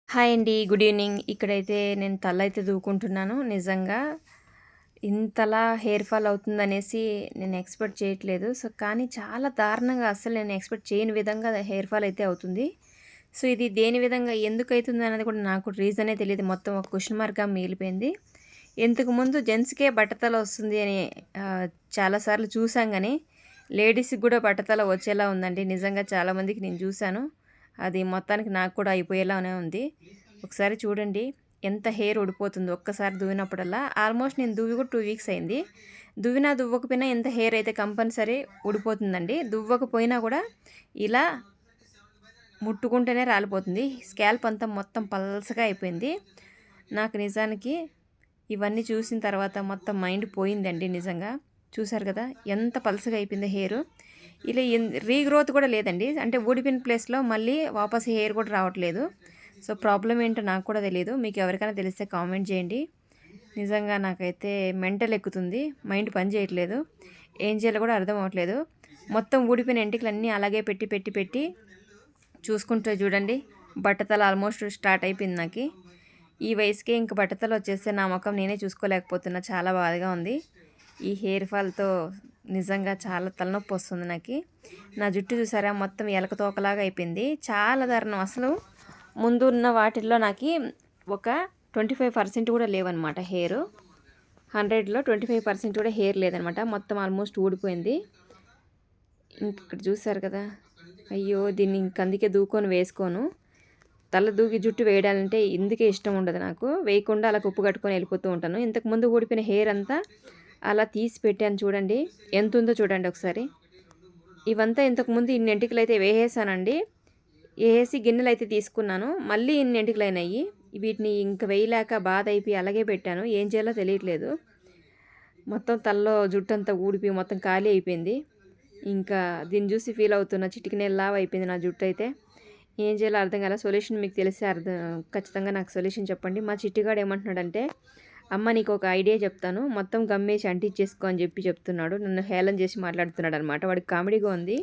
Hi అండి. Good evening. ఇక్కడైతే నేను తలైతే దూకుంటున్నాను. నిజంగా ఇంతలా హెయిర్ ఫాల్ అవుతుందనేసి నేను ఎక్స్‌పెక్ట్ చేయట్లేదు. కానీ చాలా దారుణంగా అస్సలు నేను ఎక్స్‌పెక్ట్ చేయని విధంగా హెయిర్ ఫాల్ అయితే అవుతుంది. ఇది దేని విధంగా ఎందుకైతుందనేది కూడా నాకు రీజనే తెలీదు. మొత్తం ఒక క్వెషన్ మార్క్‌గా మిగిలిపోయింది. ఇంతకుముందు జెంట్స్‌కే బట్టతల వస్తుంది అని చాలా సార్లు చూసాం గానీ, లేడీస్‌కి కూడా బట్టతల వచ్చేలా ఉందండి. నిజంగా చాలామందికి నేను చూసాను. అది మొత్తానికి నాకు కూడా అయిపోయేలానే ఉంది. ఒకసారి చూడండి ఎంత హెయిర్ ఊడిపోతుందో ఒక్కసారి దువ్వినప్పుడల్లా. ఆల్మోస్ట్ నేను దువ్వి కూడా 2 వీక్స్ అయింది. దువ్వినా, దువ్వకపోయినా ఎంత హెయిర్ అయితే కంపల్సరీ ఊడిపోతుందండి. దువ్వకపోయినా కూడా ఇలా ముట్టుకుంటేనే రాలిపోతుంది. స్కాల్ప్ అంతా మొత్తం పల్చగా అయిపోయింది. నాకు నిజానికి ఇవన్నీ చూసిన తర్వాత మొత్తం మైండ్ పోయిందండి నిజంగా. చూసారు కదా ఎంత పల్చగా అయిపోయిందో హెయిరు. ఇలా రీగ్రోత్ కూడా లేదండి. అంటే ఊడిపోయిన ప్లేస్‌లో మళ్ళీ వాపస్ హెయిర్ కూడా రావట్లేదు. ప్రాబ్లమ్ ఏంటో నాకు కూడా తెలీదు. మీకు ఎవరికైనా తెలిస్తే కామెంట్ చేయండి. నిజంగా నాకైతే మెంటల్ ఎక్కుతుంది. మైండ్ పని చేయట్లేదు. ఏం చేయాలో కూడా అర్థం అవ్వట్లేదు. మొత్తం ఊడిపోయిన ఎంటికలన్నీ అలాగే పెట్టి చూసుకుంటే చూడండి బట్టతల ఆల్మోస్ట్ స్టార్ట్ అయిపోయింది నాకి. ఈ వయసుకే ఇంక బట్టతల వచ్చేస్తే నా ముఖం నేనే చూసుకోలేకపోతున్నా. చాలా బాధగా ఉంది. ఈ హెయిర్ ఫాల్‌తో నిజంగా చాలా తలనొప్పి వస్తుంది నాకి. నా జుట్టు చూసారా మొత్తం ఎలక తోకలాగా అయిపోయింది. చాలా దారుణం అసలు. ముందు ఉన్న వాటిల్లో నాకి ఒక 25% కూడా లేవన్నమాట హెయిరు. 100లో 25% కూడా హెయిర్ లేదనమాట. మొత్తం ఆల్మోస్ట్ ఊడిపోయింది. ఇక్కడ చూసారు కదా! అయ్యో! దీన్ని అందుకే దూకొని వేసుకోను. తల దూకి జుట్టు వేయడాలంటే ఇందుకే ఇష్టం ఉండదు నాకు. వేయకుండా అలా కుప్పు కట్టుకొని వెళ్ళిపోతూ ఉంటాను. ఇంతకుముందు ఊడిపోయిన హెయిర్ అంతా అలా తీసి పెట్టాను చూడండి. ఎంతుందో చూడండి ఒకసారి. ఇవంతా ఇంతకుముందు ఇన్ని ఎంటికలైతే వేసేసానండి. ఏసి గిన్నెలైతే తీసుకున్నాను. మళ్ళీ ఇన్ని ఎంటికలైనాయి. వీటిని ఇంక వేయలేక బాధ అయిపోయి అలాగే పెట్టాను. ఏం చేయాలో తెలియట్లేదు. మొత్తం తలలో జుట్టంతా ఊడిపోయి మొత్తం ఖాళీ అయిపోయింది. ఇంకా దీన్ని చూసి ఫీల్ అవుతున్న చిటికినేలాగా అయిపోయింది నా జుట్టు అయితే. ఏం చేయాలో అర్థం కాలే. సొల్యూషన్ మీకు తెలిస్తే ఖచ్చితంగా నాకు సొల్యూషన్ చెప్పండి. మా చిట్టిగాడు ఏమంటున్నాడంటే, అమ్మ నీకు ఒక ఐడియా చెప్తాను. మొత్తం గమ్మేసి అంటించేసుకో అని చెప్తున్నాడు. నన్ను హేళన చేసి మాట్లాడుతున్నాడు అనమాట. వాడికి కామెడీగా ఉంది.